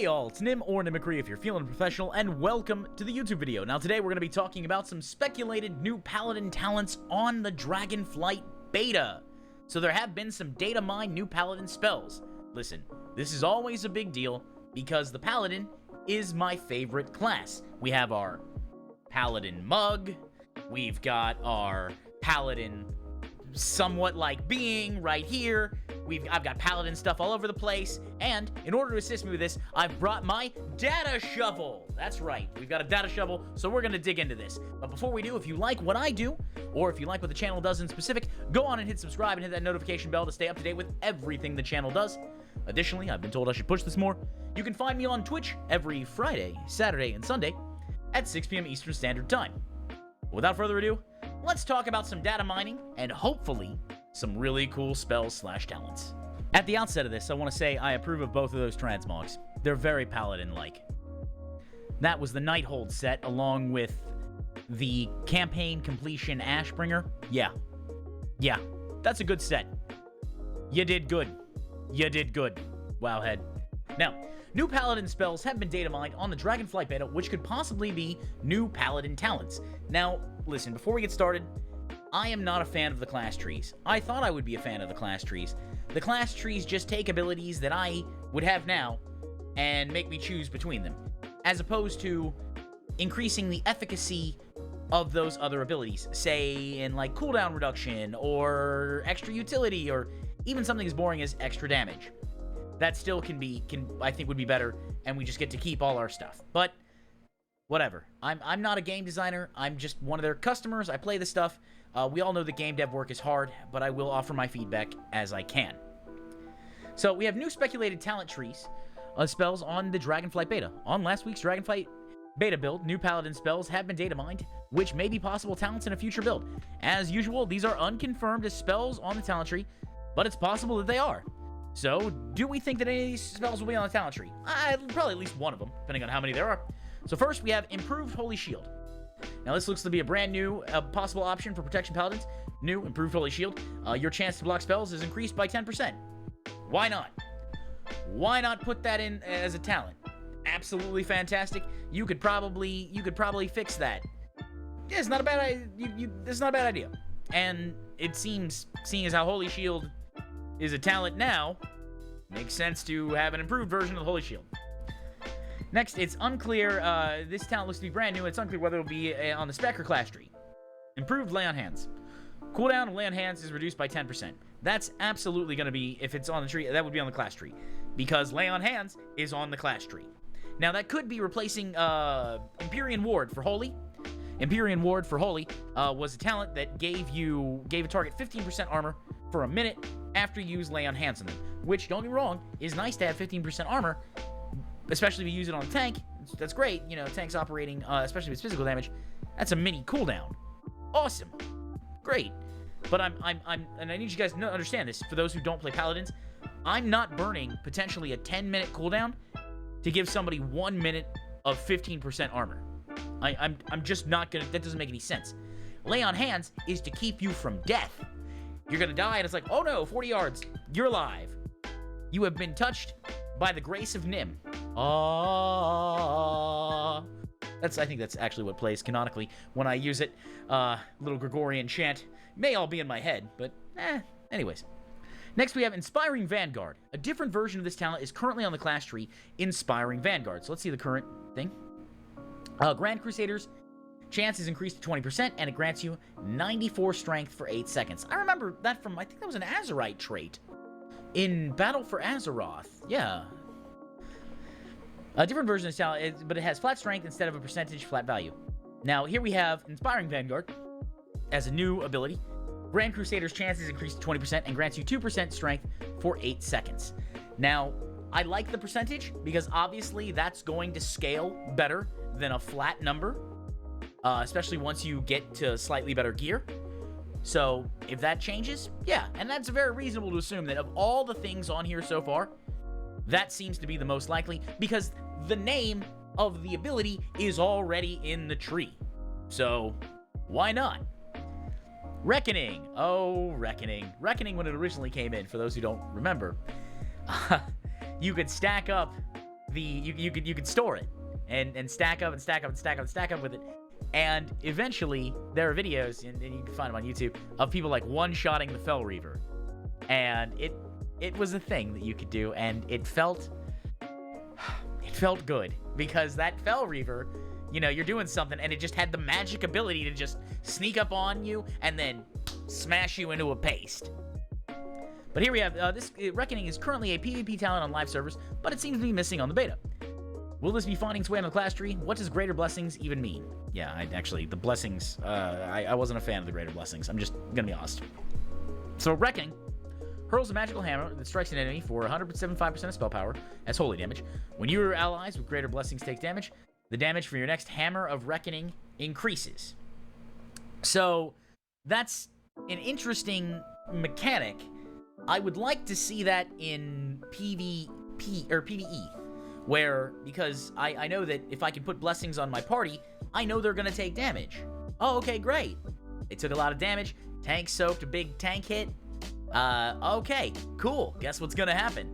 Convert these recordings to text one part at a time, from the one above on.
all, it's Nim or Mimicry if you're feeling professional, and welcome to the YouTube video. Now today we're going to be talking about some speculated new Paladin talents on the Dragonflight Beta. So there have been some data-mined new Paladin spells. Listen, this is always a big deal because the Paladin is my favorite class. We have our Paladin mug, we've got our Paladin somewhat like being right here. I've got Paladin stuff all over the place, and in order to assist me with this, I've brought my data shovel. That's right, we've got a data shovel, so we're gonna dig into this. But before we do, if you like what I do, or if you like what the channel does in specific, go on and hit subscribe and hit that notification bell to stay up to date with everything the channel does. Additionally, I've been told I should push this more. You can find me on Twitch every Friday, Saturday, and Sunday at 6 p.m. Eastern Standard Time. Without further ado, let's talk about some data mining and hopefully some really cool spells/talents. At the outset of this, I want to say I approve of both of those transmogs. They're very Paladin-like. That was the Nighthold set along with the Campaign Completion Ashbringer. Yeah, that's a good set. You did good. You did good, Wowhead. Now, new Paladin spells have been data mined on the Dragonflight Beta, which could possibly be new Paladin talents. Now, listen, before we get started, I am not a fan of the class trees. I thought I would be a fan of the class trees. The class trees just take abilities that I would have now and make me choose between them, as opposed to increasing the efficacy of those other abilities, say in like cooldown reduction or extra utility or even something as boring as extra damage. That still I think would be better, and we just get to keep all our stuff. But whatever. I'm not a game designer. I'm just one of their customers. I play the stuff. We all know that game dev work is hard, but I will offer my feedback as I can. So we have new speculated talent trees spells on the Dragonflight Beta. On last week's Dragonflight Beta build, new Paladin spells have been data mined, which may be possible talents in a future build. As usual, these are unconfirmed as spells on the talent tree, but it's possible that they are. So, do we think that any of these spells will be on the talent tree? Probably at least one of them, depending on how many there are. So first, we have Improved Holy Shield. Now, this looks to be a brand new possible option for Protection Paladins. New Improved Holy Shield. Your chance to block spells is increased by 10%. Why not? Why not put that in as a talent? Absolutely fantastic. You could probably fix that. Yeah, it's not a bad idea. It's not a bad idea. And it seems, seeing as how Holy Shield is a talent now, makes sense to have an improved version of the Holy Shield. Next, it's unclear. This talent looks to be brand new. It's unclear whether it will be on the spec or class tree. Improved Lay on Hands. Cooldown of Lay on Hands is reduced by 10%. That's absolutely going to be, if it's on the tree, that would be on the class tree, because Lay on Hands is on the class tree. Now, that could be replacing Empyrean Ward for Holy. Empyrean Ward for Holy was a talent that gave a target 15% armor for a minute after you use Lay on Hands on them, which, don't get me wrong, is nice to have 15% armor, especially if you use it on a tank. That's great. You know, tanks operating, especially with physical damage, that's a mini cooldown. Awesome. Great. But and I need you guys to understand this, for those who don't play Paladins, I'm not burning potentially a 10-minute cooldown to give somebody 1 minute of 15% armor. I'm just not gonna, that doesn't make any sense. Lay on Hands is to keep you from death. You're gonna die, and it's like, oh no, 40 yards, you're alive. You have been touched by the grace of Nim. I think that's actually what plays canonically when I use it. Little Gregorian chant. May all be in my head, but anyways. Next, we have Inspiring Vanguard. A different version of this talent is currently on the class tree, Inspiring Vanguard. So let's see the current thing. Grand Crusader's chance is increased to 20%, and it grants you 94 strength for 8 seconds. I remember that from, I think that was an Azerite trait in Battle for Azeroth. Yeah. A different version of this talent, but it has flat strength instead of a percentage flat value. Now, here we have Inspiring Vanguard as a new ability. Grand Crusader's chance is increased to 20% and grants you 2% strength for 8 seconds. Now, I like the percentage because obviously that's going to scale better than a flat number, especially once you get to slightly better gear. So, if that changes, yeah, and that's very reasonable to assume that of all the things on here so far, that seems to be the most likely, because the name of the ability is already in the tree. So, why not? Reckoning. Oh, Reckoning. Reckoning, when it originally came in, for those who don't remember, you could stack up you could store it and stack up and stack up and stack up and stack up with it. And eventually, there are videos, and you can find them on YouTube, of people like one-shotting the Fel Reaver. And it was a thing that you could do, and it felt good, because that Fel Reaver, you know, you're doing something, and it just had the magic ability to just sneak up on you and then smash you into a paste. But here we have, this Reckoning is currently a PvP talent on live servers, but it seems to be missing on the beta. Will this be finding its way on the class tree? What does Greater Blessings even mean? Yeah, actually, the Blessings, I wasn't a fan of the Greater Blessings. I'm just gonna be honest. So, Reckoning hurls a magical hammer that strikes an enemy for 175% of spell power as holy damage. When your allies with Greater Blessings take damage, the damage for your next Hammer of Reckoning increases. So, that's an interesting mechanic. I would like to see that in PvP, or PvE. Where, because I know that if I can put blessings on my party, I know they're going to take damage. Oh, okay, great. They took a lot of damage. Tank soaked, a big tank hit. Okay, cool. Guess what's going to happen?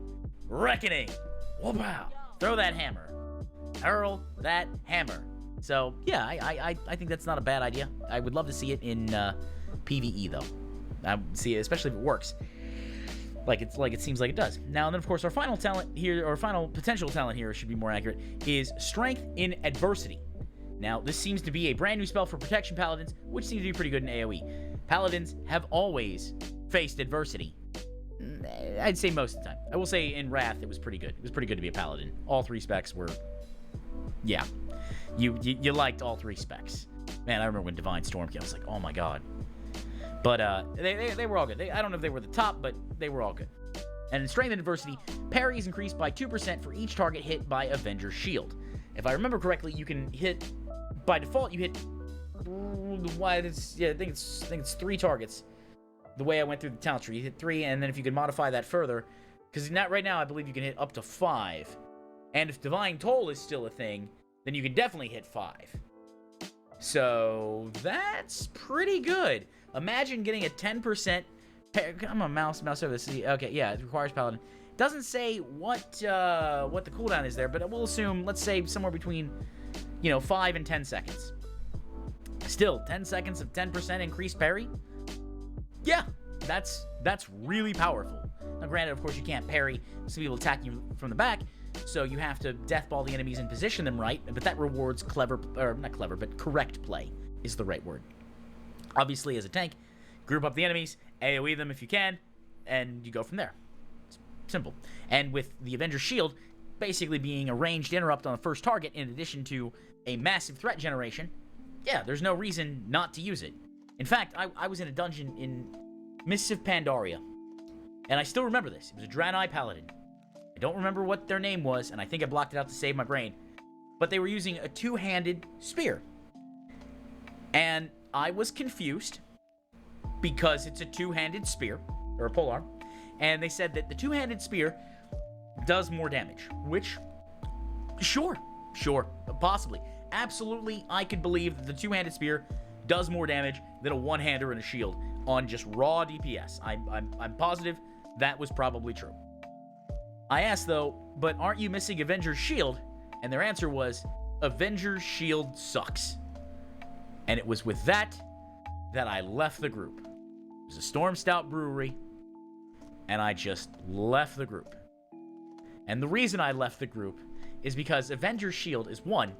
Reckoning. Wow. Throw that hammer. Hurl that hammer. So, yeah, I think that's not a bad idea. I would love to see it in PvE, though. I see it, especially if it works. Like it seems like it does. Now, and then, of course, our final talent here, or final potential talent here, should be more accurate, is Strength in Adversity. Now, this seems to be a brand new spell for Protection Paladins, which seems to be pretty good in AoE. Paladins have always faced adversity. I'd say most of the time. I will say in Wrath, it was pretty good. It was pretty good to be a Paladin. All three specs were, yeah. You liked all three specs. Man, I remember when Divine Storm came, I was like, oh my god. But they were all good. I don't know if they were the top, but they were all good. And in Strength and Adversity, parry is increased by 2% for each target hit by Avenger's Shield. If I remember correctly, you can hit, by default, you hit, yeah, I think it's 3 targets. The way I went through the talent tree, you hit 3, and then if you can modify that further, because right now I believe you can hit up to 5. And if Divine Toll is still a thing, then you can definitely hit 5. So that's pretty good. Imagine getting a 10%. I'm a mouse over this. Okay, yeah, it requires Paladin. It doesn't say what the cooldown is there, but we'll assume, let's say, somewhere between, 5 and 10 seconds. Still, 10 seconds of 10% increased parry? Yeah, that's really powerful. Now, granted, of course, you can't parry some people attack you from the back, so you have to deathball the enemies and position them right, but that rewards not clever, but correct play is the right word. Obviously, as a tank, group up the enemies, AoE them if you can, and you go from there. It's simple. And with the Avenger's Shield basically being a ranged interrupt on the first target in addition to a massive threat generation, yeah, there's no reason not to use it. In fact, I was in a dungeon in Mists of Pandaria, and I still remember this. It was a Draenei Paladin. I don't remember what their name was, and I think I blocked it out to save my brain, but they were using a two-handed spear. And I was confused because it's a two-handed spear, or a polearm, and they said that the two-handed spear does more damage, which, sure, possibly. Absolutely, I could believe that the two-handed spear does more damage than a one-hander and a shield on just raw DPS. I'm positive that was probably true. I asked, though, but aren't you missing Avenger's Shield? And their answer was, Avenger's Shield sucks. And it was with that I left the group. It was a Storm Stout brewery, and I just left the group. And the reason I left the group is because Avenger's Shield is, 1,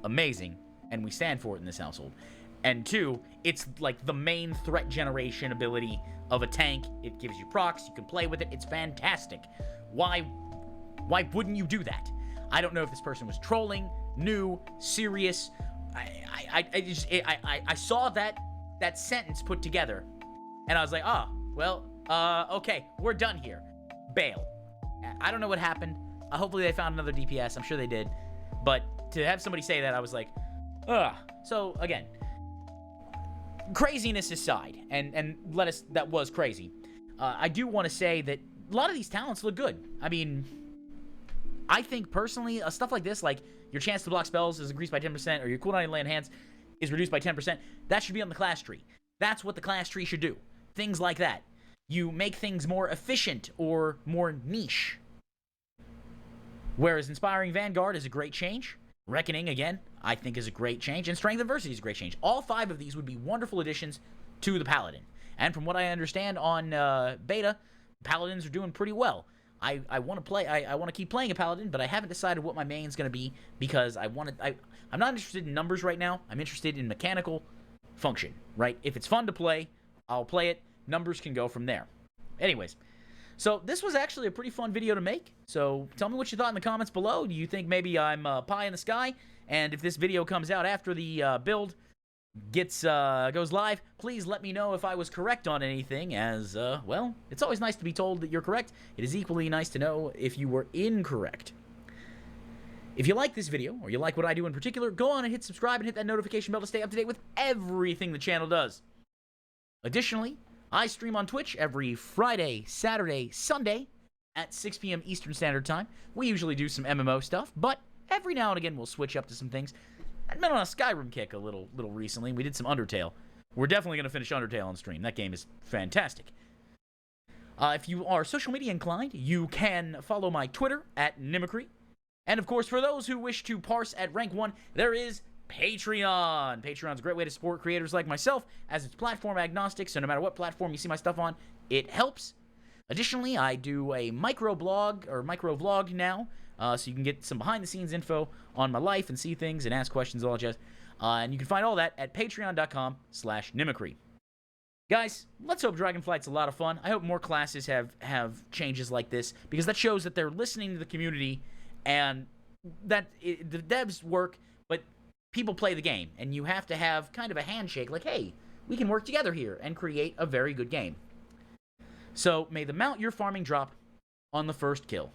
amazing, and we stand for it in this household, and 2, it's like the main threat generation ability of a tank. It gives you procs, you can play with it, it's fantastic. Why wouldn't you do that? I don't know if this person was trolling, new, serious. I saw that sentence put together, and I was like, okay, we're done here. Bail. I don't know what happened. Hopefully they found another DPS. I'm sure they did. But to have somebody say that, I was like, ugh. So, again, craziness aside, and that was crazy. I do want to say that a lot of these talents look good. I mean, I think personally, stuff like this, like your chance to block spells is increased by 10%, or your cooldown in lay on hands is reduced by 10%, that should be on the class tree. That's what the class tree should do. Things like that. You make things more efficient or more niche. Whereas Inspiring Vanguard is a great change. Reckoning, again, I think is a great change. And Strength Adversity is a great change. All 5 of these would be wonderful additions to the Paladin. And from what I understand on beta, Paladins are doing pretty well. I want to play. I want to keep playing a Paladin, but I haven't decided what my main's going to be because I'm not interested in numbers right now. I'm interested in mechanical function, right? If it's fun to play, I'll play it. Numbers can go from there. Anyways, so this was actually a pretty fun video to make. So tell me what you thought in the comments below. Do you think maybe I'm pie in the sky? And if this video comes out after the build goes live, please let me know if I was correct on anything, as well, it's always nice to be told that you're correct. It is equally nice to know if you were incorrect. If you like this video, or you like what I do in particular, go on and hit subscribe and hit that notification bell to stay up to date with everything the channel does. Additionally, I stream on Twitch every Friday, Saturday, Sunday at 6 p.m. Eastern Standard Time. We usually do some MMO stuff, but every now and again we'll switch up to some things. I've been on a Skyrim kick a little recently. We did some Undertale. We're definitely going to finish Undertale on stream. That game is fantastic. If you are social media inclined, you can follow my Twitter at Nimicry. And of course, for those who wish to parse at rank 1, there is Patreon. Patreon's a great way to support creators like myself, as it's platform agnostic, so no matter what platform you see my stuff on, it helps. Additionally, I do a micro-blog, or micro-vlog now, so you can get some behind-the-scenes info on my life and see things and ask questions, all that jazz. And you can find all that at patreon.com/Nimicry. Guys, let's hope Dragonflight's a lot of fun. I hope more classes have changes like this, because that shows that they're listening to the community, and that the devs work, but people play the game, and you have to have kind of a handshake, like, hey, we can work together here and create a very good game. So, may the mount you're farming drop on the first kill.